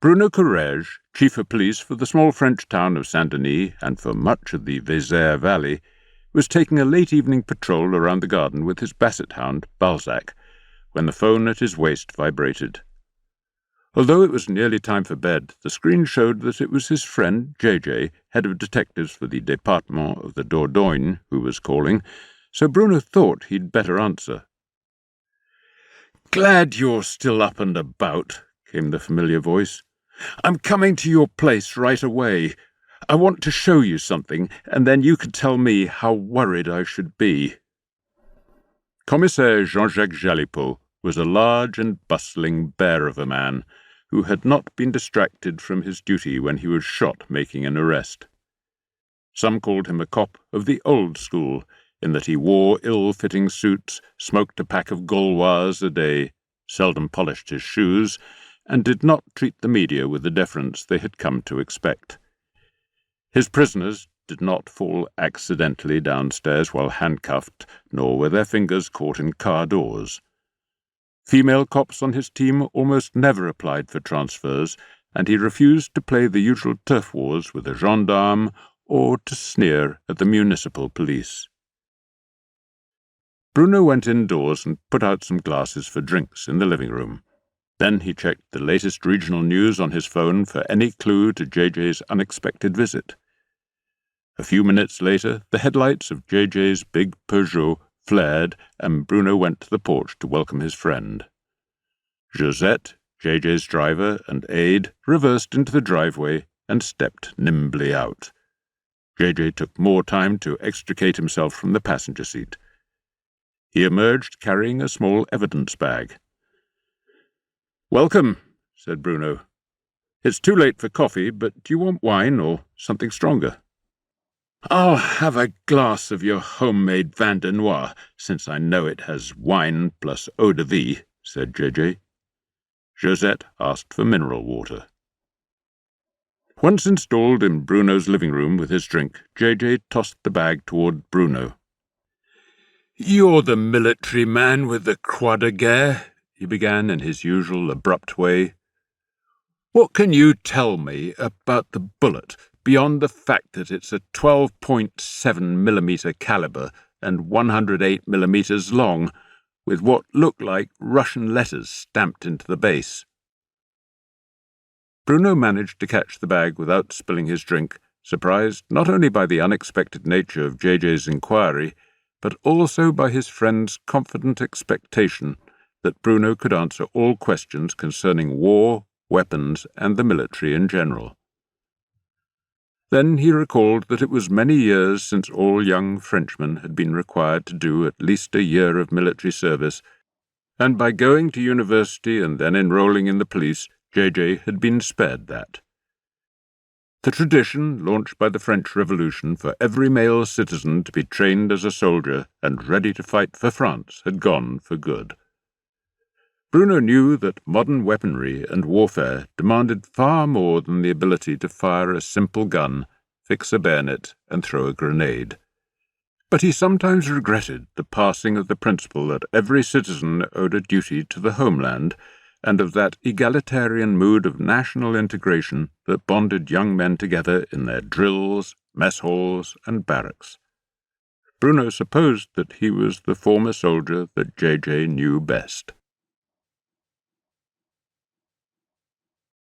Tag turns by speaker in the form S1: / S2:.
S1: Bruno Courrèges, chief of police for the small French town of Saint-Denis and for much of the Vézère Valley, was taking a late-evening patrol around the garden with his basset hound, Balzac, when the phone at his waist vibrated. Although it was nearly time for bed, the screen showed that it was his friend JJ, head of detectives for the Département of the Dordogne, who was calling, so Bruno thought he'd better answer. "Glad you're still up and about," came the familiar voice. "I'm coming to your place right away. I want to show you something, and then you can tell me how worried I should be." Commissaire Jean-Jacques Jalipot was a large and bustling bear of a man who had not been distracted from his duty when he was shot making an arrest. Some called him a cop of the old school, in that he wore ill-fitting suits, smoked a pack of Gauloises a day, seldom polished his shoes, and did not treat the media with the deference they had come to expect. His prisoners did not fall accidentally downstairs while handcuffed, nor were their fingers caught in car doors. Female cops on his team almost never applied for transfers, and he refused to play the usual turf wars with a gendarme or to sneer at the municipal police. Bruno went indoors and put out some glasses for drinks in the living room. Then he checked the latest regional news on his phone for any clue to JJ's unexpected visit. A few minutes later, the headlights of JJ's big Peugeot flared, and Bruno went to the porch to welcome his friend. Josette, JJ's driver and aide, reversed into the driveway and stepped nimbly out. JJ took more time to extricate himself from the passenger seat. He emerged carrying a small evidence bag. "Welcome," said Bruno. "It's too late for coffee, but do you want wine or something stronger?" "I'll have a glass of your homemade vin de noix, since I know it has wine plus eau de vie," said JJ. Josette asked for mineral water. Once installed in Bruno's living room with his drink, JJ tossed the bag toward Bruno. "You're the military man with the croix de guerre," he began in his usual abrupt way. "What can you tell me about the bullet, beyond the fact that it's a 12.7mm caliber and 108mm long, with what look like Russian letters stamped into the base?" Bruno managed to catch the bag without spilling his drink, surprised not only by the unexpected nature of JJ's inquiry, but also by his friend's confident expectation that Bruno could answer all questions concerning war, weapons, and the military in general. Then he recalled that it was many years since all young Frenchmen had been required to do at least a year of military service, and by going to university and then enrolling in the police, JJ had been spared that. The tradition, launched by the French Revolution for every male citizen to be trained as a soldier and ready to fight for France, had gone for good. Bruno knew that modern weaponry and warfare demanded far more than the ability to fire a simple gun, fix a bayonet, and throw a grenade. But he sometimes regretted the passing of the principle that every citizen owed a duty to the homeland, and of that egalitarian mood of national integration that bonded young men together in their drills, mess halls, and barracks. Bruno supposed that he was the former soldier that JJ knew best.